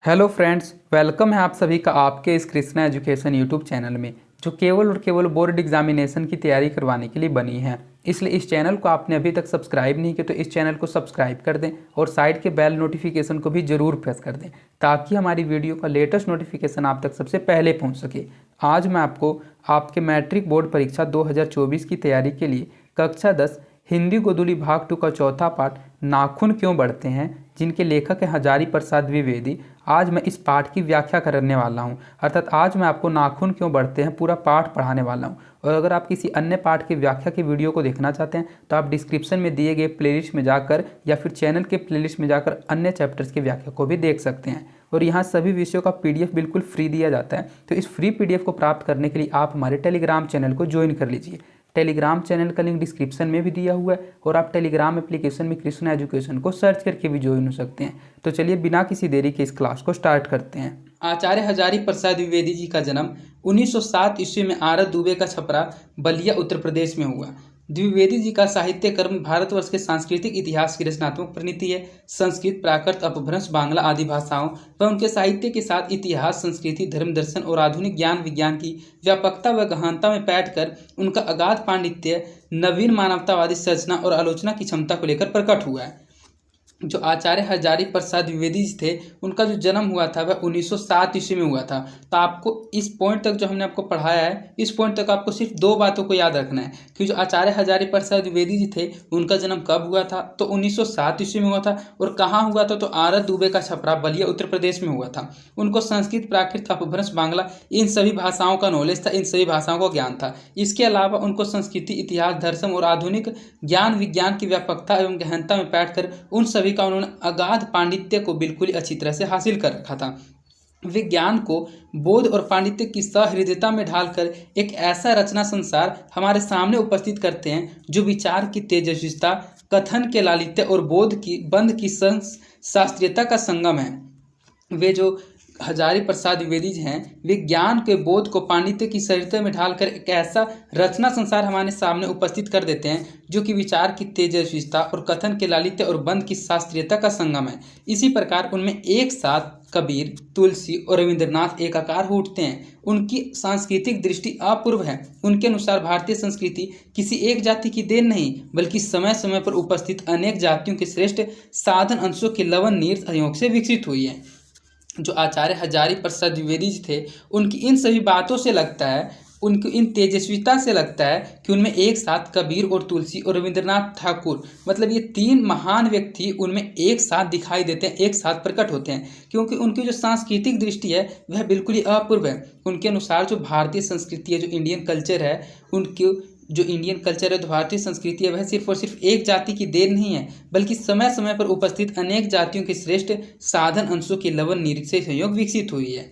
Hello friends, welcome है आप सभी का आपके इस कृष्णा एजुकेशन यूट्यूब चैनल में, जो केवल और केवल बोर्ड एग्जामिनेशन की तैयारी करवाने के लिए बनी है। इसलिए इस चैनल को आपने अभी तक सब्सक्राइब नहीं किया तो इस चैनल को सब्सक्राइब कर दें और साइड के बेल नोटिफिकेशन को भी ज़रूर प्रेस कर दें, ताकि हमारी वीडियो का लेटेस्ट नोटिफिकेशन आप तक सबसे पहले पहुँच सके। आज मैं आपको आपके मैट्रिक बोर्ड परीक्षा 2024 की तैयारी के लिए कक्षा 10 हिंदी गोदुली भाग 2 का चौथा पाठ नाखून क्यों बढ़ते हैं, जिनके लेखक हैं हजारी प्रसाद द्विवेदी, आज मैं इस पाठ की व्याख्या करने वाला हूं। अर्थात आज मैं आपको नाखून क्यों बढ़ते हैं पूरा पाठ पढ़ाने वाला हूं। और अगर आप किसी अन्य पाठ की व्याख्या की वीडियो को देखना चाहते हैं तो आप डिस्क्रिप्शन में दिए गए प्लेलिस्ट में जाकर या फिर चैनल के प्लेलिस्ट में जाकर अन्य चैप्टर्स की व्याख्या को भी देख सकते हैं। और यहाँ सभी विषयों का PDF बिल्कुल फ्री दिया जाता है, तो इस फ्री PDF को प्राप्त करने के लिए आप हमारे टेलीग्राम चैनल को ज्वाइन कर लीजिए। टेलीग्राम चैनल का लिंक डिस्क्रिप्शन में भी दिया हुआ है और आप टेलीग्राम एप्लीकेशन में कृष्णा एजुकेशन को सर्च करके भी ज्वाइन हो सकते हैं। तो चलिए बिना किसी देरी के इस क्लास को स्टार्ट करते हैं। आचार्य हजारी प्रसाद द्विवेदी जी का जन्म 1907 ईस्वी में आरत दुबे का छपरा बलिया उत्तर प्रदेश में हुआ। द्विवेदी जी का साहित्य कर्म भारतवर्ष के सांस्कृतिक इतिहास की रचनात्मक परिणति है। संस्कृत, प्राकृत, अपभ्रंश, बांग्ला आदि भाषाओं व उनके साहित्य के साथ इतिहास, संस्कृति, धर्म, दर्शन और आधुनिक ज्ञान विज्ञान की व्यापकता व गहनता में बैठकर उनका अगाध पांडित्य नवीन मानवतावादी सर्जना और आलोचना की क्षमता को लेकर प्रकट हुआ है। जो आचार्य हजारी प्रसाद द्विवेदी जी थे, उनका जो जन्म हुआ था वह 1907 ईस्वी में हुआ था। तो आपको इस पॉइंट तक जो हमने आपको पढ़ाया है, इस पॉइंट तक आपको सिर्फ दो बातों को याद रखना है कि जो आचार्य हजारी प्रसाद द्विवेदी जी थे उनका जन्म कब हुआ था, तो 1907 ईस्वी में हुआ था। और कहाँ हुआ था, तो आरत दुबे का छपरा बलिया उत्तर प्रदेश में हुआ था। उनको संस्कृत, प्राकृत, अपभ्रंश, बांग्ला इन सभी भाषाओं का नॉलेज था, इन सभी भाषाओं का ज्ञान था। इसके अलावा उनको संस्कृति, इतिहास, दर्शन और आधुनिक ज्ञान विज्ञान की व्यापकता एवं गहनता में बैठकर उन सभी का उन्होंने अगाध पांडित्य को बिल्कुल अच्छी तरह से हासिल कर रखा था। विज्ञान को बोध और पांडित्य की सहृदयता में ढालकर एक ऐसा रचना संसार हमारे सामने उपस्थित करते हैं जो विचार की तेजस्विता, कथन के लालित्य और बोध की बंध की शास्त्रीयता का संगम है। वे जो हजारी प्रसाद द्विवेदी जी हैं, वे ज्ञान के बोध को पांडित्य की सरिता में ढालकर एक ऐसा रचना संसार हमारे सामने उपस्थित कर देते हैं जो कि विचार की तेजस्विता और कथन के लालित्य और बंध की शास्त्रीयता का संगम है। इसी प्रकार उनमें एक साथ कबीर, तुलसी और रविंद्रनाथ एकाकार हो उठते हैं। उनकी सांस्कृतिक दृष्टि अपूर्व है। उनके अनुसार भारतीय संस्कृति किसी एक जाति की देन नहीं, बल्कि समय समय पर उपस्थित अनेक जातियों के श्रेष्ठ साधन अंशों के लवन नीर सहयोग से विकसित हुई है। जो आचार्य हजारी प्रसाद द्विवेदी जी थे, उनकी इन सभी बातों से लगता है, उनकी इन तेजस्विता से लगता है कि उनमें एक साथ कबीर और तुलसी और रविंद्रनाथ ठाकुर, मतलब ये तीन महान व्यक्ति उनमें एक साथ दिखाई देते हैं, एक साथ प्रकट होते हैं, क्योंकि उनकी जो सांस्कृतिक दृष्टि है वह बिल्कुल ही अपूर्व है। उनके अनुसार जो भारतीय संस्कृति है, जो इंडियन कल्चर है, उनकी जो इंडियन कल्चर है, जो भारतीय संस्कृति है, वह सिर्फ और सिर्फ एक जाति की देन नहीं है, बल्कि समय समय पर उपस्थित अनेक जातियों के श्रेष्ठ साधन अंशों के लवन नीर से संयोग विकसित हुई है।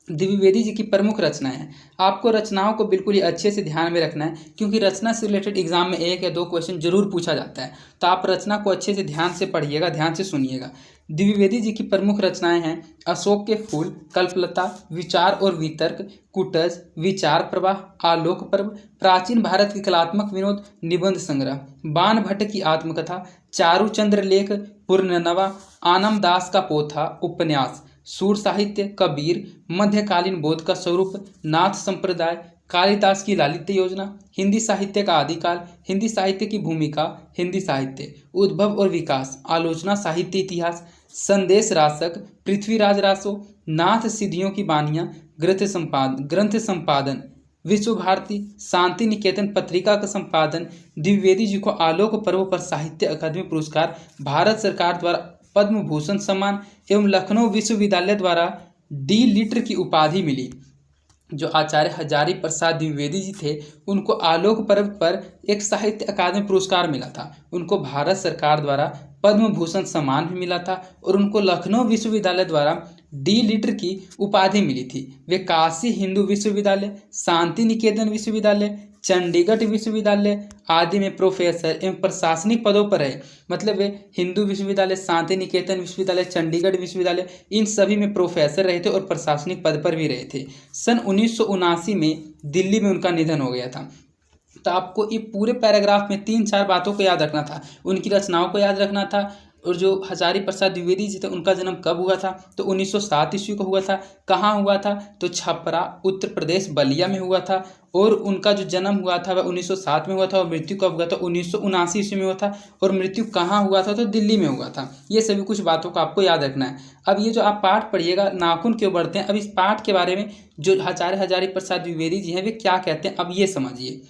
द्विवेदी जी की प्रमुख रचनाएं हैं। आपको रचनाओं को बिल्कुल ही अच्छे से ध्यान में रखना है, क्योंकि रचना से रिलेटेड एग्जाम में 1 या 2 क्वेश्चन जरूर पूछा जाता है। तो आप रचना को अच्छे से ध्यान से पढ़िएगा, ध्यान से सुनिएगा। द्विवेदी जी की प्रमुख रचनाएं हैं अशोक के फूल, कल्पलता, विचार और वितर्क, कुटज, विचार प्रवाह, आलोक पर्व, प्राचीन भारत के कलात्मक विनोद, निबंध संग्रह, बाण भट्ट की आत्मकथा, चारुचंद्र लेख, पूर्णनवा, आनम दास का पोथा, उपन्यास, सूर साहित्य, कबीर, मध्यकालीन बोध का स्वरूप, नाथ संप्रदाय, कालिदास की लालित्य योजना, हिंदी साहित्य का आदिकाल, हिंदी साहित्य की भूमिका, हिंदी साहित्य, उद्भव और विकास, आलोचना साहित्य इतिहास, संदेश रासक, पृथ्वीराज रासो, नाथ सिद्धियों की बानियाँ, ग्रंथ संपादन, विश्व भारती, शांति निकेतन पत्रिका का संपादन। द्विवेदी जी को आलोक पर्व पर साहित्य अकादमी पुरस्कार, भारत सरकार द्वारा पद्म भूषण सम्मान एवं लखनऊ विश्वविद्यालय द्वारा डी लिटर की उपाधि मिली। जो आचार्य हजारी प्रसाद द्विवेदी जी थे, उनको आलोक पर्व पर एक साहित्य अकादमी पुरस्कार मिला था। उनको भारत सरकार द्वारा पद्म भूषण सम्मान भी मिला था और उनको लखनऊ विश्वविद्यालय द्वारा डी लिटर की उपाधि मिली थी। वे काशी हिंदू विश्वविद्यालय, शांति निकेतन विश्वविद्यालय, चंडीगढ़ विश्वविद्यालय आदि में प्रोफेसर एवं प्रशासनिक पदों पर रहे। मतलब वे हिंदू विश्वविद्यालय, शांति निकेतन विश्वविद्यालय, चंडीगढ़ विश्वविद्यालय, इन सभी में प्रोफेसर रहे थे और प्रशासनिक पद पर भी रहे थे। सन 1979 में दिल्ली में उनका निधन हो गया था। तो आपको ये पूरे पैराग्राफ में 3-4 बातों को याद रखना था। उनकी रचनाओं को याद रखना था, और जो हजारी प्रसाद द्विवेदी जी थे उनका जन्म कब हुआ था, तो 1907 ईस्वी को हुआ था। कहाँ हुआ था, तो छपरा उत्तर प्रदेश बलिया में हुआ था। और उनका जो जन्म हुआ था वह 1907 में हुआ था और मृत्यु कब हुआ था, 1979 ईस्वी में हुआ था। और मृत्यु कहाँ हुआ था, तो दिल्ली में हुआ था। ये सभी कुछ बातों को आपको याद रखना है। अब ये जो आप पाठ पढ़िएगा नाखून क्यों बढ़ते हैं, अब इस पाठ के बारे में जो आचार्य हजारी प्रसाद द्विवेदी जी हैं वे क्या कहते हैं, अब ये समझिए।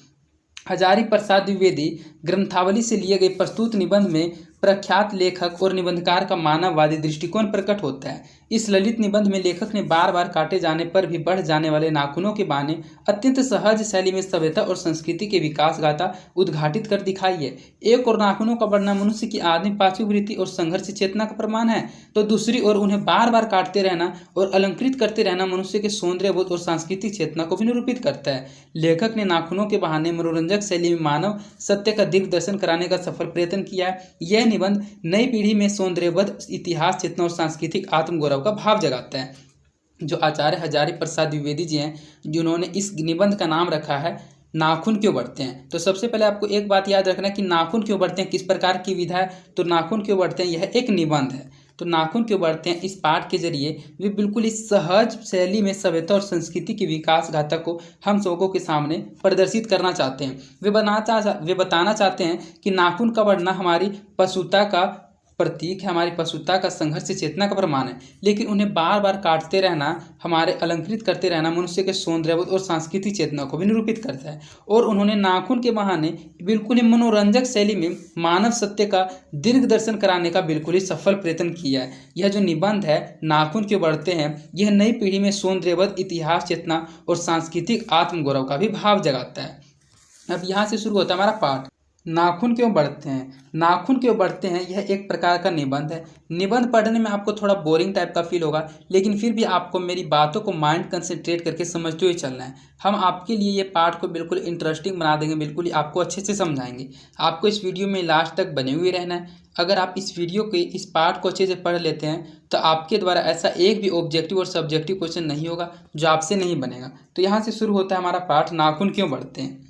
हजारी प्रसाद द्विवेदी ग्रंथावली से लिए गए प्रस्तुत निबंध में प्रख्यात लेखक और निबंधकार का मानववादी दृष्टिकोण प्रकट होता है। इस ललित निबंध में लेखक ने बार बार काटे जाने पर भी बढ़ जाने वाले नाखूनों के बहाने अत्यंत सहज शैली में सभ्यता और संस्कृति के विकास गाथा उद्घाटित कर दिखाई है। एक और नाखूनों का बढ़ना मनुष्य की आदमी पाचू वृत्ति और संघर्ष चेतना का प्रमाण है, तो दूसरी ओर उन्हें बार बार काटते रहना और अलंकृत करते रहना मनुष्य के सौंदर्यबोध और सांस्कृतिक चेतना को भी निरूपित करता है। लेखक ने नाखूनों के बहाने मनोरंजक शैली में मानव सत्य का दिव्य दर्शन कराने का सफल प्रयत्न किया है। यह निबंध नई पीढ़ी में सौंदर्यबोध, इतिहास चेतना और सांस्कृतिक आत्मगौरव का भाव जगाता है। जो आचार्य हजारी प्रसाद द्विवेदी जी हैं, जिन्होंने इस निबंध का नाम रखा है नाखून क्यों बढ़ते हैं, तो सबसे पहले आपको एक बात याद रखना है कि नाखून क्यों बढ़ते हैं, किस प्रकार की विधा है। तो नाखून क्यों बढ़ते हैं यह एक निबंध है। तो नाखून क्यों बढ़ते हैं इस पाठ के जरिए वे बिल्कुल इस सहज शैली में सभ्यता और संस्कृति की विकास गाथा को हम सबों के सामने प्रदर्शित करना चाहते हैं। वे बताना चाहते हैं कि नाखून का बढ़ना हमारी पशुता का प्रतीक है, हमारी पशुता का संघर्ष चेतना का प्रमाण है। लेकिन उन्हें बार बार काटते रहना, हमारे अलंकृत करते रहना मनुष्य के सौंदर्यबोध और सांस्कृतिक चेतना को भी निरूपित करता है। और उन्होंने नाखून के बहाने बिल्कुल ही मनोरंजक शैली में मानव सत्य का दीर्घ दर्शन कराने का बिल्कुल ही सफल प्रयत्न किया है। यह जो निबंध है नाखून क्यों बढ़ते हैं, यह नई पीढ़ी में सौंदर्यबोध, इतिहास चेतना और सांस्कृतिक आत्मगौरव का भी भाव जगाता है। अब यहाँ से शुरू होता है हमारा पाठ। नाखून क्यों बढ़ते हैं, नाखून क्यों बढ़ते हैं, यह एक प्रकार का निबंध है। निबंध पढ़ने में आपको थोड़ा बोरिंग टाइप का फील होगा, लेकिन फिर भी आपको मेरी बातों को माइंड कंसंट्रेट करके समझते हुए चलना है। हम आपके लिए ये पाठ को बिल्कुल इंटरेस्टिंग बना देंगे, बिल्कुल आपको अच्छे से समझाएंगे। आपको इस वीडियो में लास्ट तक बने हुए रहना है। अगर आप इस वीडियो के इस पार्ट को अच्छे से पढ़ लेते हैं तो आपके द्वारा ऐसा एक भी ऑब्जेक्टिव और सब्जेक्टिव क्वेश्चन नहीं होगा जो आपसे नहीं बनेगा। तो यहाँ से शुरू होता है हमारा पाठ, नाखून क्यों बढ़ते हैं।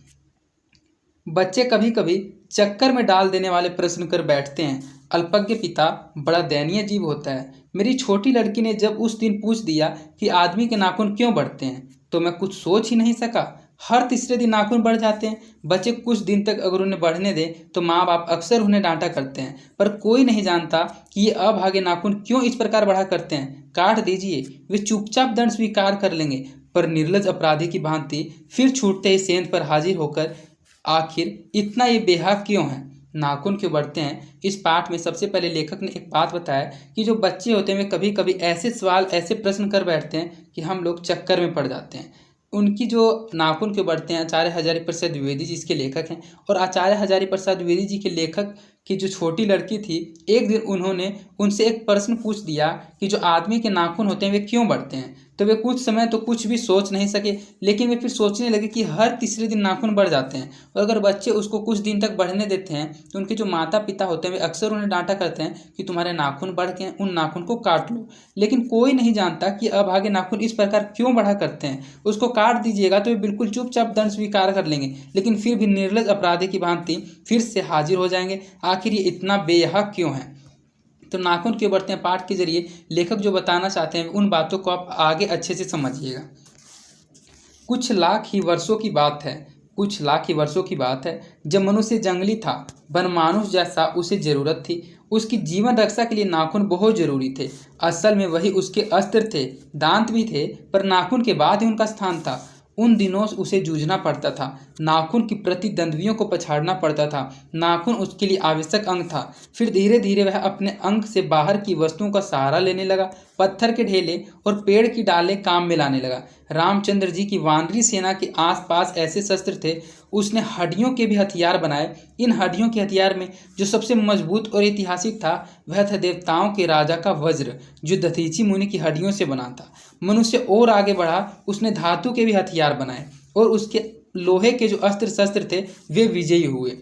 बच्चे कभी कभी चक्कर में डाल देने वाले प्रश्न कर बैठते हैं। अल्पज्ञ पिता बड़ा दयनीय जीव होता है। मेरी छोटी लड़की ने जब उस दिन पूछ दिया कि आदमी के नाखून क्यों बढ़ते हैं, तो मैं कुछ सोच ही नहीं सका। हर तीसरे दिन नाखून बढ़ जाते हैं। बच्चे कुछ दिन तक अगर उन्हें बढ़ने दें तो माँ बाप अक्सर उन्हें डांटा करते हैं, पर कोई नहीं जानता कि ये अभागे नाखून क्यों इस प्रकार बढ़ा करते हैं। काट दीजिए, वे चुपचाप दंड स्वीकार कर लेंगे। पर निर्लज अपराधी की भांति फिर छूटते ही सेंध पर हाजिर होकर आखिर इतना ये बेहद क्यों है, नाखून क्यों बढ़ते हैं। इस पाठ में सबसे पहले लेखक ने एक बात बताया कि जो बच्चे होते हैं वे कभी कभी ऐसे सवाल, ऐसे प्रश्न कर बैठते हैं कि हम लोग चक्कर में पड़ जाते हैं। उनकी जो नाखून क्यों बढ़ते हैं, आचार्य हजारी प्रसाद द्विवेदी जी इसके लेखक हैं। और आचार्य हजारी प्रसाद द्विवेदी जी के लेखक की जो छोटी लड़की थी, एक दिन उन्होंने उनसे एक प्रश्न पूछ दिया कि जो आदमी के नाखून होते हैं वे क्यों बढ़ते हैं। तो वे कुछ समय तो कुछ भी सोच नहीं सके, लेकिन वे फिर सोचने लगे कि हर तीसरे दिन नाखून बढ़ जाते हैं और अगर बच्चे उसको कुछ दिन तक बढ़ने देते हैं तो उनके जो माता पिता होते हैं वे अक्सर उन्हें डांटा करते हैं कि तुम्हारे नाखून बढ़ गए, उन नाखून को काट लो। लेकिन कोई नहीं जानता कि अब आगे नाखून इस प्रकार क्यों बढ़ा करते हैं। उसको काट दीजिएगा तो वे बिल्कुल चुपचाप दंड स्वीकार कर लेंगे, लेकिन फिर भी निर्लज अपराधी की भांति फिर से हाजिर हो जाएंगे। आखिर ये इतना बेहक क्यों है। तो नाखून क्यों बढ़ते हैं पाठ के जरिए लेखक जो बताना चाहते हैं उन बातों को आप आगे अच्छे से समझिएगा। कुछ लाख ही वर्षों की बात है, कुछ लाख ही वर्षों की बात है जब मनुष्य जंगली था, वनमानुष जैसा उसे जरूरत थी। उसकी जीवन रक्षा के लिए नाखून बहुत जरूरी थे। असल में वही उसके अस्त्र थे, दांत भी थे, पर नाखून के बाद ही उनका स्थान था। उन दिनों उसे जूझना पड़ता था, नाखून की प्रतिद्वंद्वियों को पछाड़ना पड़ता था। नाखून उसके लिए आवश्यक अंग था। फिर धीरे धीरे वह अपने अंग से बाहर की वस्तुओं का सहारा लेने लगा। पत्थर के ढेले और पेड़ की डालें काम में लाने लगा। रामचंद्र जी की वानरी सेना के आसपास ऐसे शस्त्र थे, उसने हड्डियों के भी हथियार बनाए। इन हड्डियों के हथियार में जो सबसे मजबूत और ऐतिहासिक था वह था देवताओं के राजा का वज्र, जो दधीची मुनि की हड्डियों से बना था। मनुष्य और आगे बढ़ा, उसने धातु के भी हथियार बनाए और उसके लोहे के जो अस्त्र शस्त्र थे वे विजयी हुए।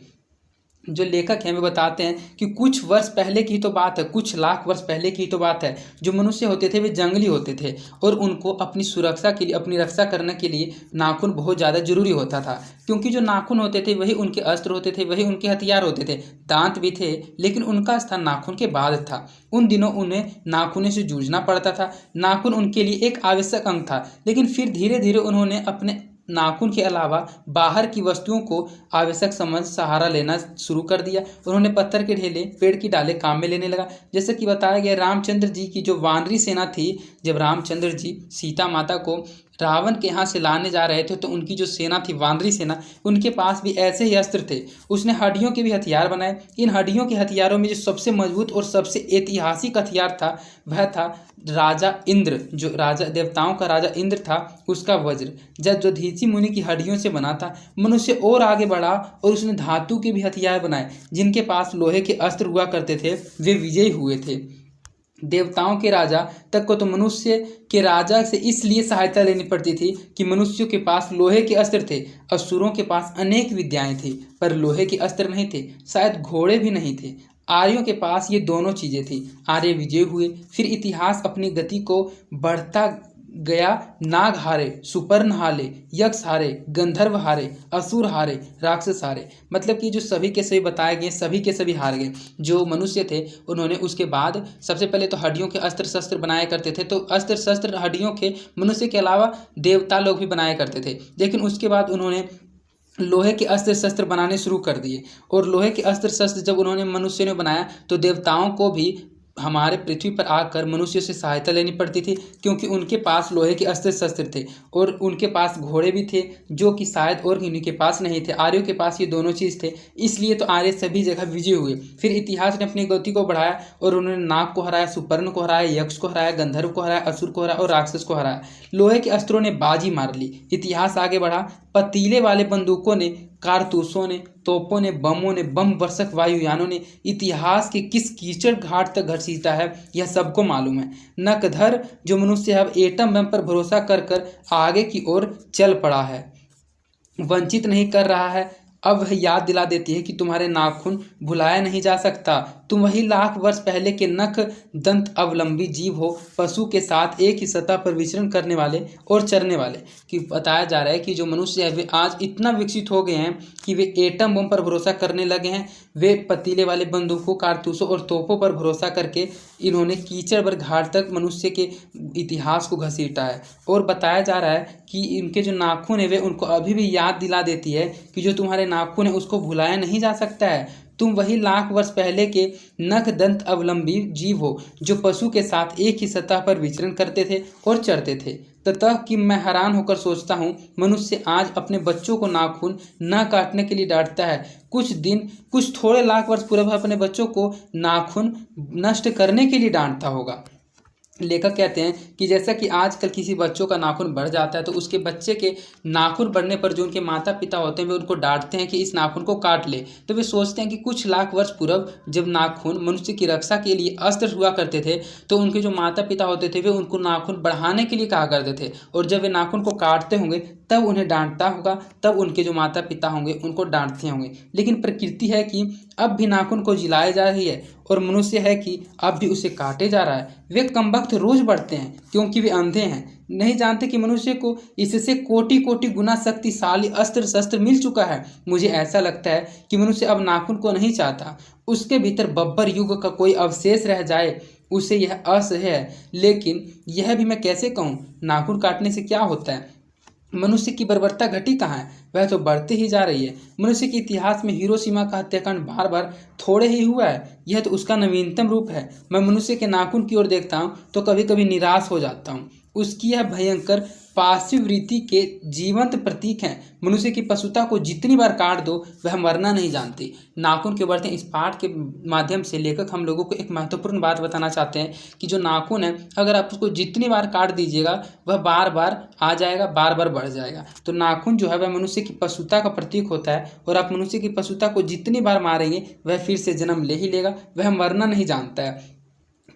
जो लेखक हैं वे बताते हैं कि कुछ वर्ष पहले की तो बात है, कुछ लाख वर्ष पहले की तो बात है, जो मनुष्य होते थे वे जंगली होते थे और उनको अपनी सुरक्षा के लिए, अपनी रक्षा करने के लिए नाखून बहुत ज़्यादा जरूरी होता था, क्योंकि जो नाखून होते थे वही उनके अस्त्र होते थे, वही उनके हथियार होते थे। दांत भी थे लेकिन उनका स्थान नाखून के बाद था। उन दिनों उन्हें नाखूनों से जूझना पड़ता था। नाखून उनके लिए एक आवश्यक अंग था, लेकिन फिर धीरे धीरे उन्होंने अपने नाखून के अलावा बाहर की वस्तुओं को आवश्यक समझ सहारा लेना शुरू कर दिया। उन्होंने पत्थर के ढेले, पेड़ की डालें काम में लेने लगा। जैसे कि बताया गया, रामचंद्र जी की जो वानरी सेना थी, जब रामचंद्र जी सीता माता को रावण के यहाँ से लाने जा रहे थे तो उनकी जो सेना थी, वानरी सेना, उनके पास भी ऐसे ही अस्त्र थे। उसने हड्डियों के भी हथियार बनाए। इन हड्डियों के हथियारों में जो सबसे मजबूत और सबसे ऐतिहासिक हथियार था वह था राजा इंद्र, जो राजा देवताओं का राजा इंद्र था, उसका वज्र, जो धीसी मुनि की हड्डियों से बना था। मनुष्य और आगे बढ़ा और उसने धातु के भी हथियार बनाए। जिनके पास लोहे के अस्त्र हुआ करते थे वे विजयी हुए थे। देवताओं के राजा तक को तो मनुष्य के राजा से इसलिए सहायता लेनी पड़ती थी कि मनुष्यों के पास लोहे के अस्त्र थे। असुरों के पास अनेक विद्याएं थी पर लोहे के अस्त्र नहीं थे, शायद घोड़े भी नहीं थे। आर्यों के पास ये दोनों चीज़ें थी। आर्य विजय हुए। फिर इतिहास अपनी गति को बढ़ता गया। नाग हारे, सुपर्ण हारे, यक्ष हारे, गंधर्व हारे, असुर हारे, राक्षस हारे। मतलब कि जो सभी के सभी बताए गए, सभी के सभी हार गए। जो मनुष्य थे उन्होंने उसके बाद सबसे पहले तो हड्डियों के अस्त्र शस्त्र बनाया करते थे, तो अस्त्र शस्त्र हड्डियों के मनुष्य के अलावा देवता लोग भी बनाया करते थे। लेकिन उसके बाद उन्होंने लोहे के अस्त्र शस्त्र बनाने शुरू कर दिए, और लोहे के अस्त्र शस्त्र जब उन्होंने मनुष्य ने बनाया तो देवताओं को भी हमारे पृथ्वी पर आकर मनुष्य से सहायता लेनी पड़ती थी, क्योंकि उनके पास लोहे के अस्त्र शस्त्र थे और उनके पास घोड़े भी थे, जो कि शायद और किन्हीं के पास नहीं थे। आर्यों के पास ये दोनों चीज़ थे, इसलिए तो आर्य सभी जगह विजय हुए। फिर इतिहास ने अपनी गति को बढ़ाया और उन्होंने नाग को हराया, सुपर्ण को हराया, यक्ष को हराया, गंधर्व को हराया, असुर को हराया और राक्षस को हराया। लोहे के अस्त्रों ने बाजी मार ली। इतिहास आगे बढ़ा। पतीले वाले बंदूकों ने, कारतूसों ने, तोपों ने, बमों ने, बम वर्षक वायुयानों ने इतिहास के किस कीचड़ घाट तक घसीटा है यह सबको मालूम है। नकधर जो मनुष्य अब एटम बम पर भरोसा कर कर आगे की ओर चल पड़ा है, वंचित नहीं कर रहा है। अब वह याद दिला देती है कि तुम्हारे नाखून भुलाया नहीं जा सकता। तुम वही लाख वर्ष पहले के नख दंत अवलंबी जीव हो, पशु के साथ एक ही सतह पर विचरण करने वाले और चरने वाले। कि बताया जा रहा है कि जो मनुष्य है वे आज इतना विकसित हो गए हैं कि वे एटम बम पर भरोसा करने लगे हैं। वे पतीले वाले बंदूकों, कारतूसों और तोपों पर भरोसा करके इन्होंने कीचड़ भर घाट तक मनुष्य के इतिहास को घसीटा है। और बताया जा रहा है कि इनके जो नाखून है वे उनको अभी भी याद दिला देती है कि जो तुम्हारे नाखून है उसको भुलाया नहीं जा सकता है। तुम वही लाख वर्ष पहले के नख दंत अवलंबी जीव हो, जो पशु के साथ एक ही सतह पर विचरण करते थे और चरते थे। ततः कि मैं हैरान होकर सोचता हूँ, मनुष्य आज अपने बच्चों को नाखून न काटने के लिए डांटता है। कुछ थोड़े लाख वर्ष पूर्व अपने बच्चों को नाखून नष्ट करने के लिए डांटता होगा। लेखक कहते हैं कि जैसा कि आजकल किसी बच्चों का नाखून बढ़ जाता है तो उसके बच्चे के नाखून बढ़ने पर जो उनके माता पिता होते हैं वे उनको डांटते हैं कि इस नाखून को काट ले। तो वे सोचते हैं कि कुछ लाख वर्ष पूर्व जब नाखून मनुष्य की रक्षा के लिए अस्त्र हुआ करते थे तो उनके जो माता पिता होते थे वे उनको नाखून बढ़ाने के लिए कहा करते थे, और जब वे नाखून को काटते होंगे तब उन्हें डांटता होगा, तब उनके जो माता पिता होंगे उनको डांटते होंगे। लेकिन प्रकृति है कि अब भी नाखून को जिलाया जा रही है और मनुष्य है कि अब भी उसे काटे जा रहा है। वे कमबख्त रोज बढ़ते हैं क्योंकि वे अंधे हैं, नहीं जानते कि मनुष्य को इससे कोटि कोटि गुना शक्तिशाली अस्त्र शस्त्र मिल चुका है। मुझे ऐसा लगता है कि मनुष्य अब नाखून को नहीं चाहता, उसके भीतर बब्बर युग का कोई अवशेष रह जाए उसे यह असह्य है। लेकिन यह भी मैं कैसे कहूँ, नाखून काटने से क्या होता है? मनुष्य की बर्बरता घटी कहाँ है? वह तो बढ़ती ही जा रही है। मनुष्य के इतिहास में हिरोशिमा का हत्याकांड बार बार थोड़े ही हुआ है, यह तो उसका नवीनतम रूप है। मैं मनुष्य के नाखून की ओर देखता हूँ तो कभी कभी निराश हो जाता हूँ। उसकी यह भयंकर पार्श्व वृत्ति के जीवंत प्रतीक हैं। मनुष्य की पशुता को जितनी बार काट दो वह मरना नहीं जानती। नाखून के बढ़ते इस पाठ के माध्यम से लेखक हम लोगों को एक महत्वपूर्ण बात बताना चाहते हैं कि जो नाखून है अगर आप उसको जितनी बार काट दीजिएगा वह बार बार आ जाएगा, बार बार बढ़ जाएगा। तो नाखून जो है वह मनुष्य की पशुता का प्रतीक होता है, और आप मनुष्य की पशुता को जितनी बार मारेंगे वह फिर से जन्म ले ही लेगा, वह मरना नहीं जानता है।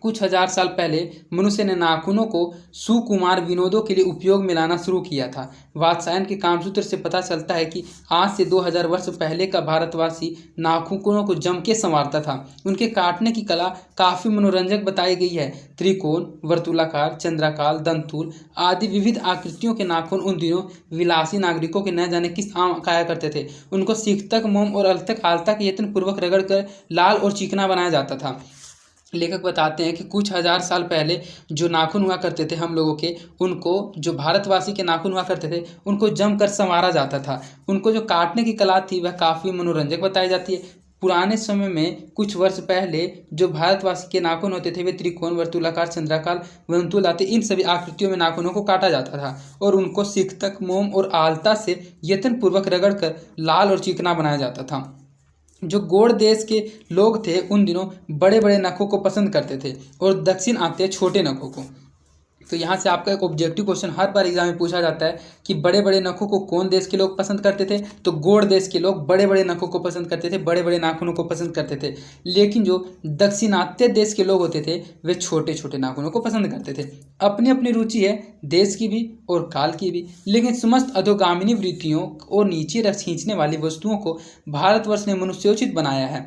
कुछ हजार साल पहले मनुष्य ने नाखूनों को सुकुमार विनोदों के लिए उपयोग में लाना शुरू किया था। वात्स्यायन के कामसूत्र से पता चलता है कि आज से 2000 वर्ष पहले का भारतवासी नाखूनों को जम के संवारता था। उनके काटने की कला काफ़ी मनोरंजक बताई गई है। त्रिकोण, वर्तुलाकार, चंद्राकार, दंतुल आदि विविध आकृतियों के नाखून उन दिनों विलासी नागरिकों के न जाने किस आम खाया करते थे। उनको सीख तक, मोम और अलतक आलता के यत्न पूर्वक रगड़ कर लाल और चिकना बनाया जाता था। लेखक बताते हैं कि कुछ हजार साल पहले जो नाखून हुआ करते थे हम लोगों के, उनको जो भारतवासी के नाखून हुआ करते थे उनको जम कर संवारा जाता था। उनको जो काटने की कला थी वह काफ़ी मनोरंजक बताई जाती है। पुराने समय में कुछ वर्ष पहले जो भारतवासी के नाखून होते थे वे त्रिकोण, वर्तुलाकार, चंद्राकार, वंतुल आदि इन सभी आकृतियों में नाखूनों को काटा जाता था और उनको सिक तक, मोम और आलता से यत्न पूर्वक रगड़ कर लाल और चिकना बनाया जाता था। जो गोंड देश के लोग थे उन दिनों बड़े बड़े नखों को पसंद करते थे और दक्षिण आते छोटे नखों को। तो यहाँ से आपका एक ऑब्जेक्टिव क्वेश्चन हर बार एग्जाम में पूछा जाता है कि बड़े बड़े नखों को कौन देश के लोग पसंद करते थे। तो गोंड देश के लोग बड़े बड़े नखों को पसंद करते थे, बड़े बड़े नाखूनों को पसंद करते थे। लेकिन जो दक्षिणात्य देश के लोग होते थे वे छोटे छोटे नाखूनों को पसंद करते थे। अपनी अपनी रुचि है, देश की भी और काल की भी। लेकिन समस्त अधोगामिनी वृत्तियों और नीचे रस खींचने वाली वस्तुओं को भारतवर्ष ने मनुष्योचित बनाया है।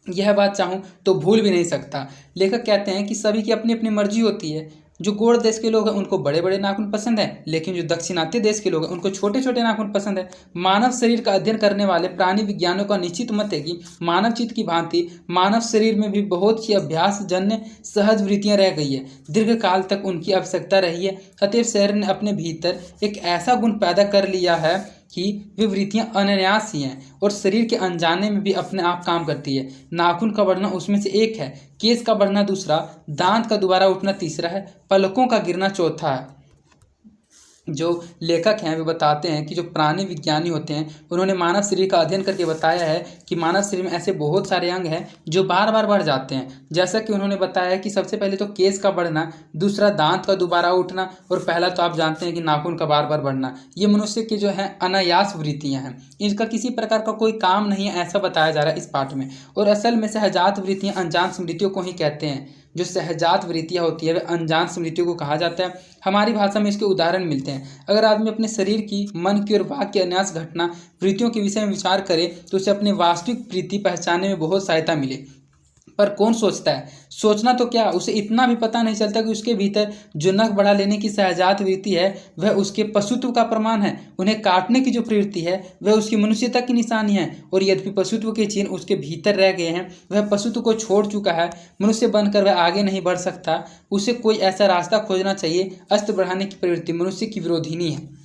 यह बात चाहूँ तो भूल भी नहीं सकता। लेखक कहते हैं कि सभी की अपनी अपनी मर्जी होती है। जो गोंड देश के लोग हैं उनको बड़े बड़े नाखून पसंद है, लेकिन जो दक्षिणात्य देश के लोग हैं उनको छोटे छोटे नाखून पसंद है। मानव शरीर का अध्ययन करने वाले प्राणी विज्ञानों का निश्चित मत है कि मानव चित्त की भांति मानव शरीर में भी बहुत सी अभ्यास जन्य सहज वृत्तियां रह गई है, दीर्घ काल तक उनकी आवश्यकता रही है। अतएव शरीर ने अपने भीतर एक ऐसा गुण पैदा कर लिया है कि वे वृत्तियां अनायास ही हैं और शरीर के अनजाने में भी अपने आप काम करती है। नाखून का बढ़ना उसमें से एक है, केस का बढ़ना दूसरा, दांत का दोबारा उठना तीसरा है, पलकों का गिरना चौथा है। जो लेखक हैं वे बताते हैं कि जो प्राणी विज्ञानी होते हैं उन्होंने मानव शरीर का अध्ययन करके बताया है कि मानव शरीर में ऐसे बहुत सारे अंग हैं जो बार बार बढ़ जाते हैं। जैसा कि उन्होंने बताया कि सबसे पहले तो केस का बढ़ना, दूसरा दांत का दोबारा उठना और पहला तो आप जानते हैं कि नाखून का बार बार बढ़ना। ये मनुष्य के जो है अनायास वृत्तियाँ हैं, इनका किसी प्रकार का कोई काम नहीं है ऐसा बताया जा रहा है इस पाठ में। और असल में सहजात वृत्तियाँ अनजान स्मृतियों को ही कहते हैं। जो सहजात वृत्तियाँ होती है वे अनजान स्मृतियों को कहा जाता है। हमारी भाषा में इसके उदाहरण मिलते हैं। अगर आदमी अपने शरीर की, मन की और वाक्य के अनायास घटना वृत्तियों के विषय में विचार करे तो उसे अपनी वास्तविक वृत्ति पहचानने में बहुत सहायता मिले। पर कौन सोचता है? सोचना तो क्या, उसे इतना भी पता नहीं चलता कि उसके भीतर जो नख बढ़ा लेने की सहजात वृत्ति है वह उसके पशुत्व का प्रमाण है। उन्हें काटने की जो प्रवृत्ति है वह उसकी मनुष्यता की निशानी है। और यद्यपि पशुत्व के चिन्ह उसके भीतर रह गए हैं, वह पशुत्व को छोड़ चुका है। मनुष्य बनकर वह आगे नहीं बढ़ सकता। उसे कोई ऐसा रास्ता खोजना चाहिए। अस्त्र बढ़ाने की प्रवृत्ति मनुष्य की विरोधिनी है।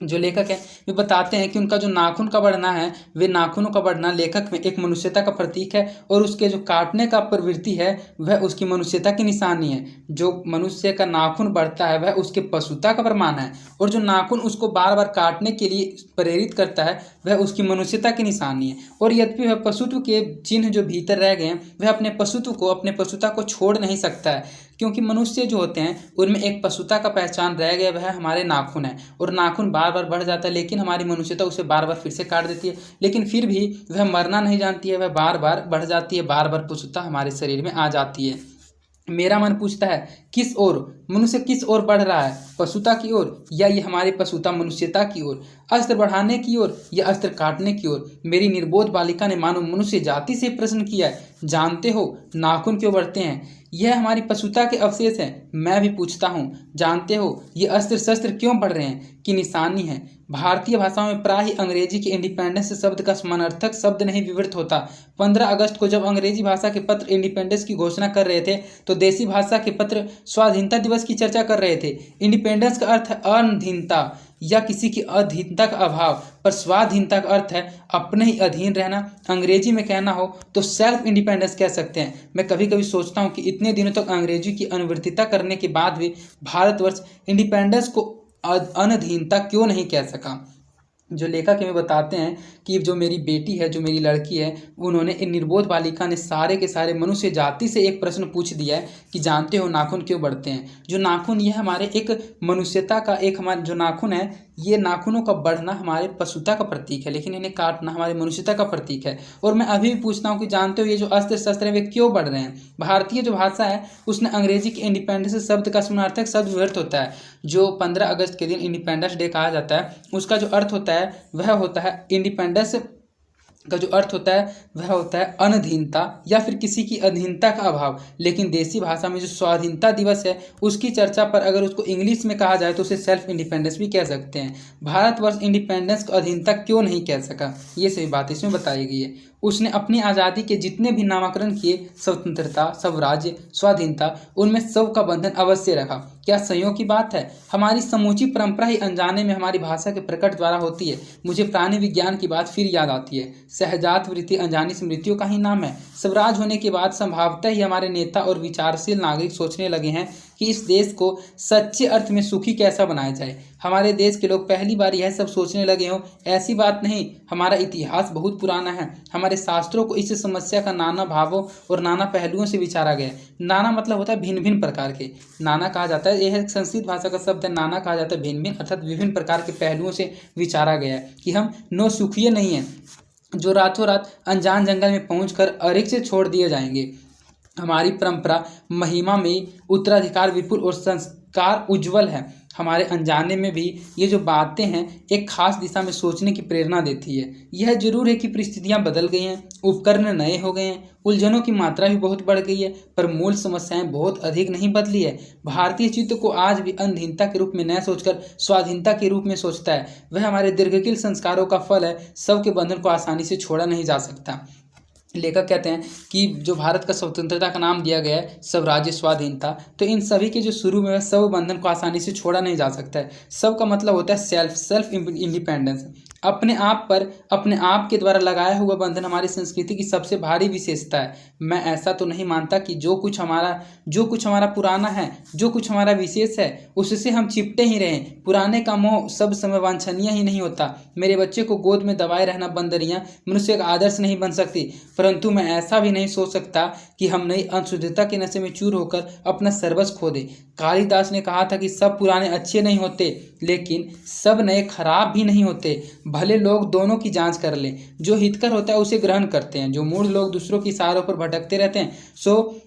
जो लेखक है वे बताते हैं कि उनका जो नाखून का बढ़ना है, वे नाखूनों का बढ़ना लेखक में एक मनुष्यता का प्रतीक है और उसके जो काटने का प्रवृत्ति है वह उसकी मनुष्यता की निशानी है। जो मनुष्य का नाखून बढ़ता है वह उसके पशुता का प्रमाण है और जो नाखून उसको बार बार काटने के लिए प्रेरित करता है वह उसकी मनुष्यता की निशानी है। और यद्यपि वह पशुत्व के चिन्ह जो भीतर रह गए हैं वह अपने पशुत्व को, अपने पशुता को छोड़ नहीं सकता है, क्योंकि मनुष्य जो होते हैं उनमें एक पशुता का पहचान रह गया, वह हमारे नाखून है। और नाखून बार बार बढ़ जाता है लेकिन हमारी मनुष्यता उसे बार बार फिर से काट देती है, लेकिन फिर भी वह मरना नहीं जानती है, वह बार बार बढ़ जाती है, बार बार पशुता हमारे शरीर में आ जाती है। मेरा मन पूछता है किस ओर मनुष्य किस ओर बढ़ रहा है, पशुता की ओर या ये हमारी पशुता मनुष्यता की ओर, अस्त्र बढ़ाने की ओर या अस्त्र काटने की ओर। मेरी निर्बोध बालिका ने मानो मनुष्य जाति से प्रश्न किया है, जानते हो नाखून क्यों बढ़ते हैं? यह हमारी पशुता के अवशेष हैं। मैं भी पूछता हूँ, जानते हो ये अस्त्र शस्त्र क्यों बढ़ रहे हैं? की निशानी है। भारतीय भाषाओं में प्राय ही अंग्रेजी के इंडिपेंडेंस शब्द का समानार्थक शब्द नहीं विवृत होता। 15 अगस्त को जब अंग्रेजी भाषा के पत्र इंडिपेंडेंस की घोषणा कर रहे थे तो देसी भाषा के पत्र स्वाधीनता दिवस की चर्चा कर रहे थे। इंडिपेंडेंस का अर्थ है अधीनता या किसी की अधीनता का अभाव, पर स्वाधीनता का अर्थ है अपने ही अधीन रहना। अंग्रेजी में कहना हो तो सेल्फ इंडिपेंडेंस कह सकते हैं। मैं कभी कभी सोचता हूँ कि इतने दिनों तक अंग्रेजी की अनुवर्तिता करने के बाद भी भारतवर्ष इंडिपेंडेंस को अनधीनता क्यों नहीं कह सका। जो लेखक हमें बताते हैं कि जो मेरी बेटी है, जो मेरी लड़की है, उन्होंने इन निर्बोध बालिका ने सारे के सारे मनुष्य जाति से एक प्रश्न पूछ दिया है कि जानते हो नाखून क्यों बढ़ते हैं। जो नाखून, ये हमारे एक मनुष्यता का, एक हमारा जो नाखून है, ये नाखूनों का बढ़ना हमारे पशुता का प्रतीक है, लेकिन इन्हें काटना हमारे मनुष्यता का प्रतीक है। और मैं अभी भी पूछता हूँ कि जानते हो ये जो अस्त्र शस्त्र है वे क्यों बढ़ रहे हैं। भारतीय जो भाषा है उसने अंग्रेजी के इंडिपेंडेंस शब्द का समानार्थक शब्द व्यर्थ होता है। जो 15 अगस्त के दिन इंडिपेंडेंस डे कहा जाता है, उसका जो अर्थ होता है वह होता है, इंडिपेंडेंस का जो अर्थ होता है वह होता है अनधीनता या फिर किसी की अधीनता का अभाव। लेकिन देसी भाषा में जो स्वाधीनता दिवस है उसकी चर्चा पर अगर उसको इंग्लिश में कहा जाए तो उसे सेल्फ इंडिपेंडेंस भी कह सकते हैं। भारतवर्ष इंडिपेंडेंस को अधीनता क्यों नहीं कह सका, ये सभी बात इसमें बताई गई है। उसने अपनी आज़ादी के जितने भी नामकरण किए, स्वतंत्रता, स्वराज्य, स्वाधीनता, उनमें सब का बंधन अवश्य रखा। क्या संयोग की बात है, हमारी समूची परंपरा ही अनजाने में हमारी भाषा के प्रकट द्वारा होती है। मुझे प्राणी विज्ञान की बात फिर याद आती है। सहजात वृत्ति अनजानी स्मृतियों का ही नाम है। स्वराज होने के बाद संभवतः ही हमारे नेता और विचारशील नागरिक सोचने लगे हैं कि इस देश को सच्चे अर्थ में सुखी कैसा बनाया जाए। हमारे देश के लोग पहली बार यह सब सोचने लगे हों, ऐसी बात नहीं। हमारा इतिहास बहुत पुराना है। हमारे शास्त्रों को इस समस्या का नाना भावों और नाना पहलुओं से विचारा गया है। नाना मतलब होता है भिन्न भिन्न प्रकार के। नाना कहा जाता है, यह एक संस्कृत भाषा का शब्द है। नाना कहा जाता है भिन्न भिन्न, अर्थात विभिन्न प्रकार के पहलुओं से विचारा गया है कि हम नौ सुखिए नहीं हैं जो रातों रात अनजान जंगल में पहुंचकर अरिक से छोड़ दिए जाएंगे। हमारी परंपरा महिमा में उत्तराधिकार विपुल और संस्कार उज्जवल है। हमारे अनजाने में भी ये जो बातें हैं एक खास दिशा में सोचने की प्रेरणा देती है। यह जरूर है कि परिस्थितियां बदल गई हैं, उपकरण नए हो गए हैं, उलझनों की मात्रा भी बहुत बढ़ गई है, पर मूल समस्याएं बहुत अधिक नहीं बदली है। भारतीय चित्त को आज भी अधीनता के रूप में न सोचकर स्वाधीनता के रूप में सोचता है। वह हमारे दीर्घकालिक संस्कारों का फल है। सबके बंधन को आसानी से छोड़ा नहीं जा सकता। लेखक कहते हैं कि जो भारत का स्वतंत्रता का नाम दिया गया है स्वराज्य, स्वाधीनता, तो इन सभी के जो शुरू में सब बंधन को आसानी से छोड़ा नहीं जा सकता है। सब का मतलब होता है सेल्फ इंडिपेंडेंस। अपने आप पर अपने आप के द्वारा लगाया हुआ बंधन हमारी संस्कृति की सबसे भारी विशेषता है। मैं ऐसा तो नहीं मानता कि जो कुछ हमारा पुराना है, जो कुछ हमारा विशेष है, उससे हम चिपटे ही रहें। पुराने का मोह सब समय वांछनीय ही नहीं होता। मेरे बच्चे को गोद में दबाए रहना बंदरियां मनुष्य का आदर्श नहीं बन सकती, परंतु मैं ऐसा भी नहीं सोच सकता कि हम नई अशुद्धता के नशे में चूर होकर अपना सर्वस्व खो दें। कालिदास ने कहा था कि सब पुराने अच्छे नहीं होते, लेकिन सब नए खराब भी नहीं होते। भले लोग दोनों की जांच कर लें। जो हितकर होता है उसे ग्रहण करते हैं, जो मूढ़ लोग दूसरों की इशारों पर भटकते रहते हैं सो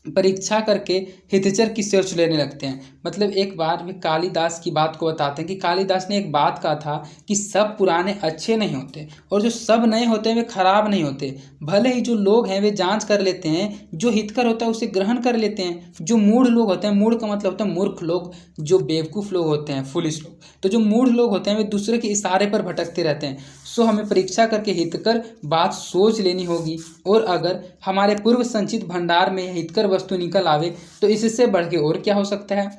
परीक्षा करके हितचर की सोच लेने लगते हैं। मतलब एक बार वे कालिदास की बात को बताते हैं कि कालिदास ने एक बात कहा था कि सब पुराने अच्छे नहीं होते और जो सब नए होते हैं वे खराब नहीं होते। भले ही जो लोग हैं वे जांच कर लेते हैं, जो हितकर होता है उसे ग्रहण कर लेते हैं। जो मूढ़ लोग होते हैं, मूढ़ का मतलब होता है मूर्ख लोग, जो बेवकूफ़ लोग होते हैं, फुलिश लोग, तो जो मूढ़ लोग होते हैं वे दूसरे के इशारे पर भटकते रहते हैं। सो हमें परीक्षा करके हितकर बात सोच लेनी होगी, और अगर हमारे पूर्व संचित भंडार में हितकर वस्तु निकल आवे तो इससे बढ़ के और क्या हो सकता है।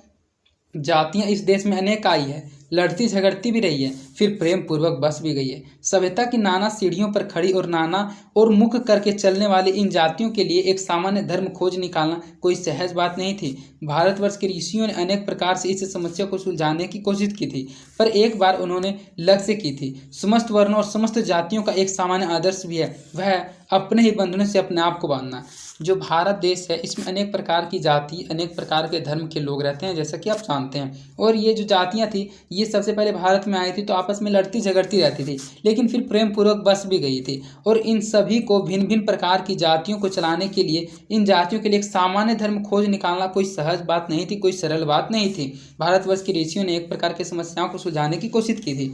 जातियां इस देश में अनेक आई है, लड़ती झगड़ती भी रही है, फिर प्रेम पूर्वक बस भी गई है। सभ्यता की नाना सीढ़ियों पर खड़ी और नाना और मुख करके चलने वाली इन जातियों के लिए एक सामान्य धर्म खोज निकालना कोई सहज बात नहीं थी। भारतवर्ष के ऋषियों ने अनेक प्रकार से इस समस्या को सुलझाने की कोशिश की थी, पर एक बार उन्होंने लक्ष्य की थी। समस्त वर्णों और समस्त जातियों का एक सामान्य आदर्श भी है, वह अपने ही बंधनों से अपने आप को बांधना। जो भारत देश है इसमें अनेक प्रकार की जाति, अनेक प्रकार के धर्म के लोग रहते हैं, जैसा कि आप जानते हैं। और ये जो जातियां थी ये सबसे पहले भारत में आई थी तो आपस में लड़ती झगड़ती रहती थी, लेकिन फिर प्रेम पूर्वक बस भी गई थी। और इन सभी को भिन्न भिन्न प्रकार की जातियों को चलाने के लिए, इन जातियों के लिए एक सामान्य धर्म खोज निकालना कोई सहज बात नहीं थी, कोई सरल बात नहीं थी। भारतवर्ष के ऋषियों ने एक प्रकार की समस्याओं को सुलझाने की कोशिश की थी,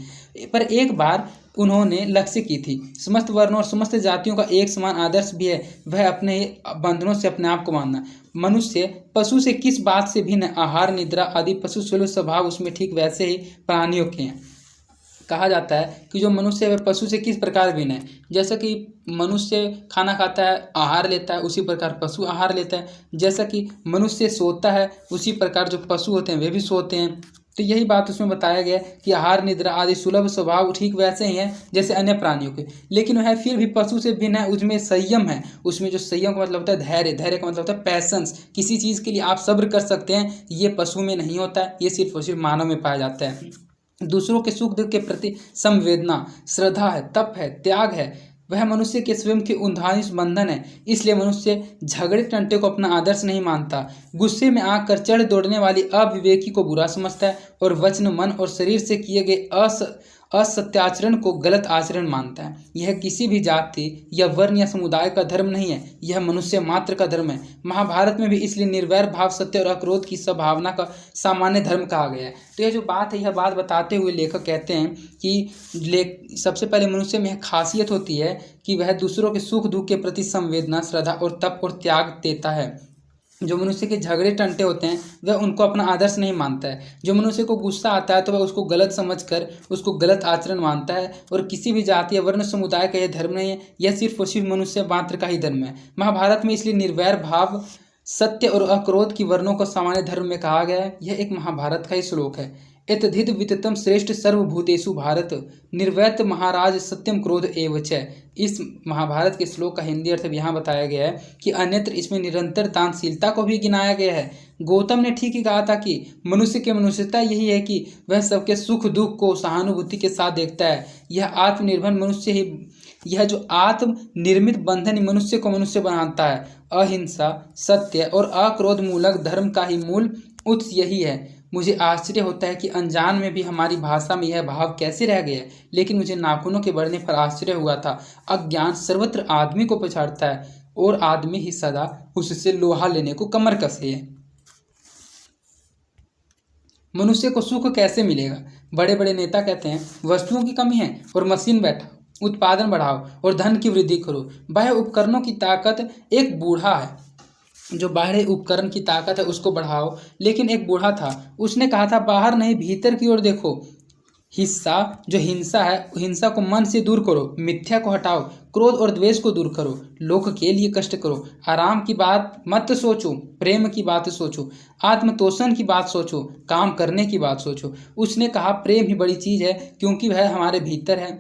पर एक बार उन्होंने लक्ष्य की थी। समस्त वर्णों और समस्त जातियों का एक समान आदर्श भी है, वह अपने बंधनों से अपने आप को बांधना। मनुष्य पशु से किस बात से भिन्न, आहार, निद्रा आदि पशु सुलभ स्वभाव उसमें ठीक वैसे ही प्राणियों के हैं। कहा जाता है कि जो मनुष्य है वह पशु से किस प्रकार भिन्न है। जैसा कि मनुष्य खाना खाता है, आहार लेता है, उसी प्रकार पशु आहार लेता है। जैसा कि मनुष्य सोता है उसी प्रकार जो पशु होते हैं वे भी सोते हैं। तो यही बात उसमें बताया गया कि आहार, निद्रा आदि सुलभ स्वभाव ठीक वैसे ही हैं जैसे अन्य प्राणियों के, लेकिन वह फिर भी पशु से भिन्न है। उसमें संयम है, उसमें जो संयम का मतलब होता है धैर्य, धैर्य का मतलब होता है पैशंस। किसी चीज़ के लिए आप सब्र कर सकते हैं, ये पशु में नहीं होता है, ये सिर्फ और सिर्फ मानव में पाया जाता है। दूसरों के सुख दुख के प्रति संवेदना, श्रद्धा है, तप है, त्याग है, वह मनुष्य के स्वयं के उन्धानिस बंधन है। इसलिए मनुष्य झगड़े टंटे को अपना आदर्श नहीं मानता, गुस्से में आकर चढ़ दौड़ने वाली अविवेकी को बुरा समझता है और वचन, मन और शरीर से किए गए असत्याचरण को गलत आचरण मानता है। यह किसी भी जाति या वर्ण या समुदाय का धर्म नहीं है, यह मनुष्य मात्र का धर्म है। महाभारत में भी इसलिए निर्वैर भाव, सत्य और अक्रोध की सद्भावना का सामान्य धर्म कहा गया है। तो यह जो बात है, यह बात बताते हुए लेखक कहते हैं कि सबसे पहले मनुष्य में यह खासियत होती है कि वह दूसरों के सुख दुख के प्रति संवेदना, श्रद्धा और तप और त्याग देता है। जो मनुष्य के झगड़े टंटे होते हैं वह उनको अपना आदर्श नहीं मानता है। जो मनुष्य को गुस्सा आता है तो वह उसको गलत समझकर उसको गलत आचरण मानता है और किसी भी जाति या वर्ण समुदाय का यह धर्म नहीं है, यह सिर्फ और सिर्फ मनुष्य मात्र का ही धर्म है। महाभारत में इसलिए निर्वैर भाव, सत्य और अक्रोध की वर्णों को सामान्य धर्म में कहा गया है। यह एक महाभारत का ही श्लोक है। एतद्धिद विततम श्रेष्ठ सर्वभूतेषु भारत, निर्वैत महाराज सत्यम क्रोध एव च। इस महाभारत के श्लोक का हिंदी अर्थ यहाँ बताया गया है कि अन्यत्र इसमें निरंतर दानशीलता को भी गिनाया गया है। गौतम ने ठीक ही कहा था कि मनुष्य की मनुष्यता यही है कि वह सबके सुख दुख को सहानुभूति के साथ देखता है। यह जो आत्मनिर्मित बंधन ही मनुष्य को मनुष्य बनाता है। अहिंसा, सत्य और अक्रोध मूलक धर्म का ही मूल उत्स यही है। मुझे आश्चर्य होता है कि अनजान में भी हमारी भाषा में यह भाव कैसे रह गया, लेकिन मुझे नाखूनों के बढ़ने पर आश्चर्य हुआ था। अज्ञान सर्वत्र आदमी को पछाड़ता है और आदमी ही सदा उससे लोहा लेने को कमर कसे है। मनुष्य को सुख कैसे मिलेगा? बड़े बड़े नेता कहते हैं वस्तुओं की कमी है और मशीन बैठा, उत्पादन बढ़ाओ और धन की वृद्धि करो। बाह्य उपकरणों की ताकत एक बूढ़ा है, जो बाहरी उपकरण की ताकत है उसको बढ़ाओ। लेकिन एक बूढ़ा था, उसने कहा था बाहर नहीं भीतर की ओर देखो। हिंसा है, हिंसा को मन से दूर करो, मिथ्या को हटाओ, क्रोध और द्वेष को दूर करो, लोक के लिए कष्ट करो, आराम की बात मत सोचो, प्रेम की बात सोचो, आत्मतोषण की बात सोचो, काम करने की बात सोचो। उसने कहा प्रेम ही बड़ी चीज़ है क्योंकि वह हमारे भीतर है।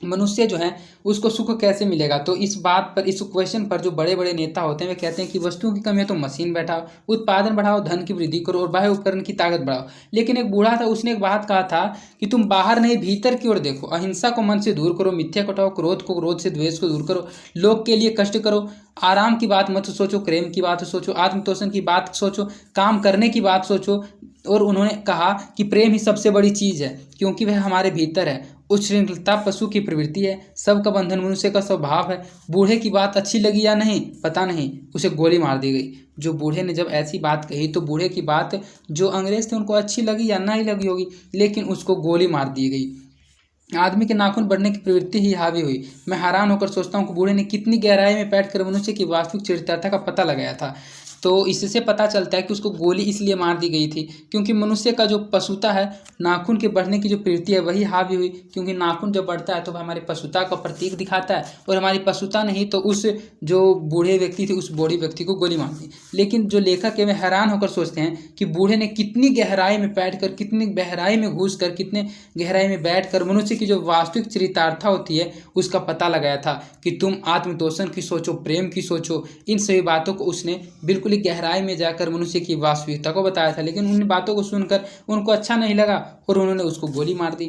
मनुष्य जो है उसको सुख कैसे मिलेगा? तो इस बात पर, इस क्वेश्चन पर जो बड़े बड़े नेता होते हैं वे कहते हैं कि वस्तुओं की कमी है तो मशीन बैठाओ, उत्पादन बढ़ाओ, धन की वृद्धि करो और बाह्य उपकरण की ताकत बढ़ाओ। लेकिन एक बूढ़ा था, उसने एक बात कहा था कि तुम बाहर नहीं भीतर की ओर देखो। अहिंसा को मन से दूर करो, मिथ्या को हटाओ, क्रोध को क्रोध से, द्वेष को दूर करो, लोक के लिए कष्ट करो, आराम की बात मत सोचो, प्रेम की बात सोचो, आत्मतोषण की बात सोचो, काम करने की बात सोचो। और उन्होंने कहा कि प्रेम ही सबसे बड़ी चीज़ है क्योंकि वह हमारे भीतर है। उच्छृंखलता पशु की प्रवृत्ति है, सबका बंधन मनुष्य का स्वभाव है। बूढ़े की बात अच्छी लगी या नहीं पता नहीं, उसे गोली मार दी गई। जो बूढ़े ने जब ऐसी बात कही तो बूढ़े की बात जो अंग्रेज थे उनको अच्छी लगी या नहीं लगी होगी, लेकिन उसको गोली मार दी गई। आदमी के नाखून बढ़ने की प्रवृत्ति ही हावी हुई। मैं हैरान होकर सोचता हूँ कि बूढ़े ने कितनी गहराई में बैठकर मनुष्य की वास्तविक चरित्रता का पता लगाया था। तो इससे पता चलता है कि उसको गोली इसलिए मार दी गई थी क्योंकि मनुष्य का जो पशुता है, नाखून के बढ़ने की जो प्रवृत्ति है वही हावी हुई। क्योंकि नाखून जब बढ़ता है तो वह हमारी पशुता का प्रतीक दिखाता है और हमारी पशुता नहीं तो उस जो बूढ़े व्यक्ति थे उस बूढ़े व्यक्ति को गोली मार दी। लेकिन जो लेखक है वे हैरान होकर सोचते हैं कि बूढ़े ने कितनी गहराई में बैठकर, कितनी गहराई में घुसकर, कितने गहराई में बैठकर मनुष्य की जो वास्तविक चरितार्था होती है उसका पता लगाया था कि तुम आत्मतोषण की सोचो, प्रेम की सोचो। इन सभी बातों को उसने बिल्कुल गहराई में जाकर मनुष्य की वास्तविकता को बताया था। लेकिन उन बातों को सुनकर उनको अच्छा नहीं लगा और उन्होंने उसको गोली मार दी।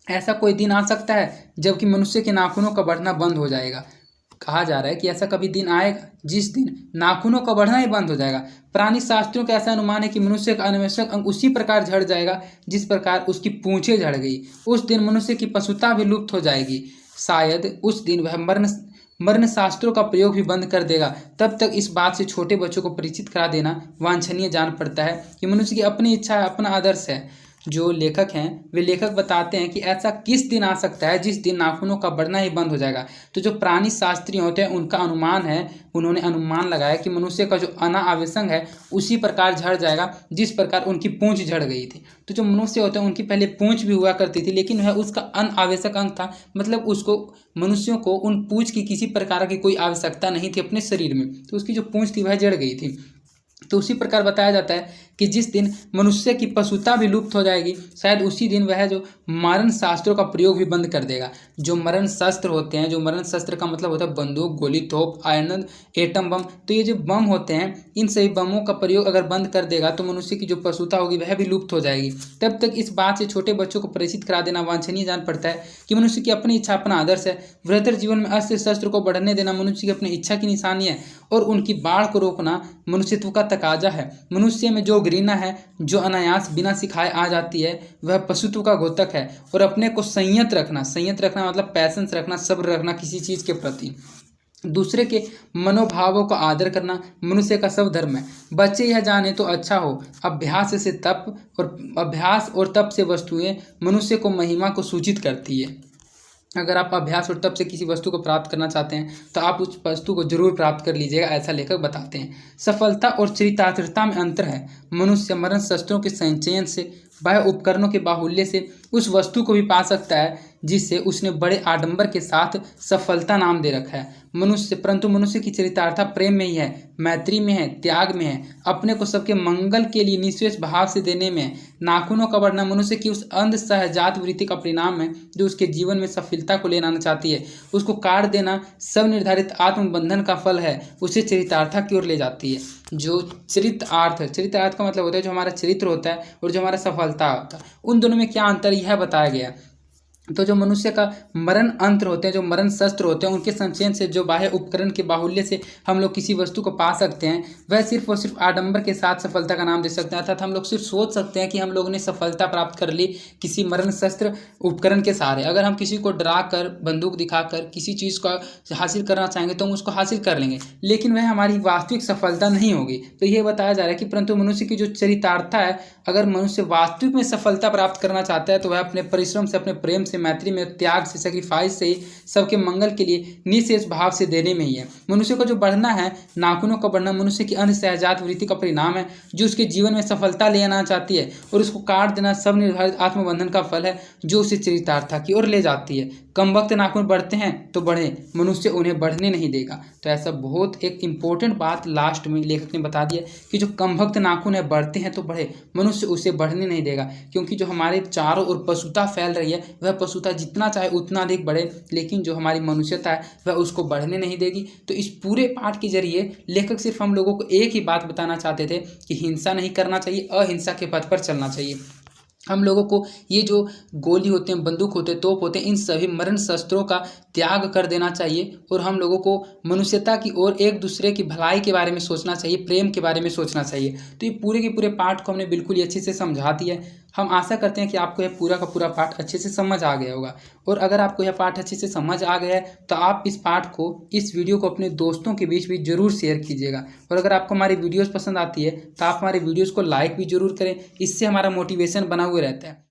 ऐसा कोई दिन आ सकता है जबकि मनुष्य के नाखूनों का बढ़ना बंद हो जाएगा। कहा जा रहा है कि ऐसा कभी दिन आएगा जिस दिन नाखूनों का बढ़ना ही बंद हो जाएगा। प्राणी शास्त्रों का ऐसा अनुमान है कि मनुष्य का अन्वेषक अंग उसी प्रकार झड़ जाएगा जिस प्रकार उसकी पूंछें झड़ गई। उस दिन मनुष्य की पशुता भी लुप्त हो जाएगी। शायद उस दिन वह मरण शास्त्रों का प्रयोग भी बंद कर देगा। तब तक इस बात से छोटे बच्चों को परिचित करा देना वांछनीय जान पड़ता है कि मनुष्य की अपनी इच्छा है, अपना आदर्श है। जो लेखक हैं वे लेखक बताते हैं कि ऐसा किस दिन आ सकता है जिस दिन नाखूनों का बढ़ना ही बंद हो जाएगा। तो जो प्राणी शास्त्री होते हैं उनका अनुमान है, उन्होंने अनुमान लगाया कि मनुष्य का जो अनावश्यक है उसी प्रकार झड़ जाएगा जिस प्रकार उनकी पूंछ झड़ गई थी। तो जो मनुष्य होते हैं उनकी पहले पूंछ भी हुआ करती थी लेकिन वह उसका अनावश्यक अंग था, मतलब उसको मनुष्यों को उन पूंछ की किसी प्रकार की कोई आवश्यकता नहीं थी अपने शरीर में, तो उसकी जो पूंछ थी वह जड़ गई थी। तो उसी प्रकार बताया जाता है कि जिस दिन मनुष्य की पशुता भी लुप्त हो जाएगी, शायद उसी दिन वह जो मारण शास्त्रों का प्रयोग भी बंद कर देगा। जो मरण शस्त्र होते हैं, जो मरण शस्त्र का मतलब होता है बंदूक, गोली, तोप, आयरन, एटम बम, तो ये जो बम होते हैं, इन सभी बमों का प्रयोग अगर बंद कर देगा तो मनुष्य की जो पशुता होगी वह भी लुप्त हो जाएगी। तब तक इस बात से छोटे बच्चों को परिचित करा देना वांछनीय जान पड़ता है कि मनुष्य की अपनी इच्छा अपना आदर्श है। वृहत्तर जीवन में अस्त्र शस्त्र को बढ़ने देना मनुष्य की अपनी इच्छा की निशानी है और उनकी बाढ़ को रोकना मनुष्यत्व का तकाजा है। मनुष्य में जो घृणा है, जो अनायास बिना सिखाए आ जाती है, वह पशुत्व का घोतक है। और अपने को संयत रखना मतलब पैसेंस रखना, सब्र रखना किसी चीज़ के प्रति, दूसरे के मनोभावों का आदर करना मनुष्य का सब धर्म है। बच्चे यह जाने तो अच्छा हो, अभ्यास और तप से वस्तुएं मनुष्य को महिमा को सूचित करती है। अगर आप अभ्यास और तप से किसी वस्तु को प्राप्त करना चाहते हैं तो आप उस वस्तु को जरूर प्राप्त कर लीजिएगा, ऐसा लेखक बताते हैं। सफलता और चरितार्थता में अंतर है। मनुष्य मरण शस्त्रों के संचयन से, बाह्य उपकरणों के बाहुल्य से उस वस्तु को भी पा सकता है जिससे उसने बड़े आडंबर के साथ सफलता नाम दे रखा है। परंतु मनुष्य की चरितार्था प्रेम में ही है, मैत्री में है, त्याग में है, अपने को सबके मंगल के लिए निःस्वेष भाव से देने में है। नाखूनों का बढ़ना मनुष्य की उस अंध सहजात वृत्ति का परिणाम है जो उसके जीवन में सफलता को ले आना चाहती है। उसको काट देना सब निर्धारित आत्मबंधन का फल है, उसे चरितार्था की ओर ले जाती है। जो चरितार्थ का मतलब होता है जो हमारा चरित्र होता है और जो हमारा सफलता होता है, उन दोनों में क्या अंतर यह बताया गया। तो जो मनुष्य का मरण अंत्र होते हैं, जो मरण शस्त्र होते हैं, उनके संचयन से, जो बाह्य उपकरण के बाहुल्य से हम लोग किसी वस्तु को पा सकते हैं, वह सिर्फ और सिर्फ आडंबर के साथ सफलता का नाम दे सकते हैं। अर्थात हम लोग सिर्फ सोच सकते हैं कि हम लोगों ने सफलता प्राप्त कर ली किसी मरण शस्त्र उपकरण के सहारे। अगर हम किसी को डरा कर, बंदूक दिखाकर किसी चीज़ को हासिल करना चाहेंगे तो हम उसको हासिल कर लेंगे, लेकिन वह हमारी वास्तविक सफलता नहीं होगी। तो ये बताया जा रहा है कि परंतु मनुष्य की जो चरितार्थ है, अगर मनुष्य वास्तविक में सफलता प्राप्त करना चाहता है तो वह अपने परिश्रम से, अपने प्रेम से, मैत्री में, त्याग से, सेक्रीफाइस से, सबके मंगल के लिए निःशेष भाव से देने में ही है। मनुष्य को जो बढ़ना है, नाखूनों का बढ़ना मनुष्य की अंध सहजात वृत्ति का परिणाम है जो उसके जीवन में सफलता ले आना चाहती है, और उसको काट देना सब निर्धारित आत्मबंधन का फल है जो उसे चरितार्था की ओर ले जाती है। कम वक्त नाखून बढ़ते हैं तो बढ़े, मनुष्य उन्हें बढ़ने नहीं देगा। तो ऐसा बहुत एक इंपॉर्टेंट बात लास्ट में लेखक ने बता दिया कि जो कम वक्त नाखून है बढ़ते हैं तो बढ़े, मनुष्य उसे बढ़ने नहीं देगा। क्योंकि जो हमारे चारों ओर पशुता फैल रही है, वह पशुता जितना चाहे उतना अधिक बढ़े, लेकिन जो हमारी मनुष्यता है वह उसको बढ़ने नहीं देगी। तो इस पूरे पाठ के जरिए लेखक सिर्फ हम लोगों को एक ही बात बताना चाहते थे कि हिंसा नहीं करना चाहिए, अहिंसा के पथ पर चलना चाहिए। हम लोगों को ये जो गोली होते हैं, बंदूक होते हैं, तोप होते हैं, इन सभी मरण शस्त्रों का त्याग कर देना चाहिए और हम लोगों को मनुष्यता की ओर, एक दूसरे की भलाई के बारे में सोचना चाहिए, प्रेम के बारे में सोचना चाहिए। तो ये पूरे के पूरे पाठ को हमने बिल्कुल ही अच्छे से समझा दिया है। हम आशा करते हैं कि आपको यह पूरा का पूरा पाठ अच्छे से समझ आ गया होगा। और अगर आपको यह पाठ अच्छे से समझ आ गया है तो आप इस पाठ को, इस वीडियो को अपने दोस्तों के बीच भी जरूर शेयर कीजिएगा। और अगर आपको हमारी वीडियोस पसंद आती है तो आप हमारे वीडियोस को लाइक भी जरूर करें, इससे हमारा मोटिवेशन बना हुआ रहता है।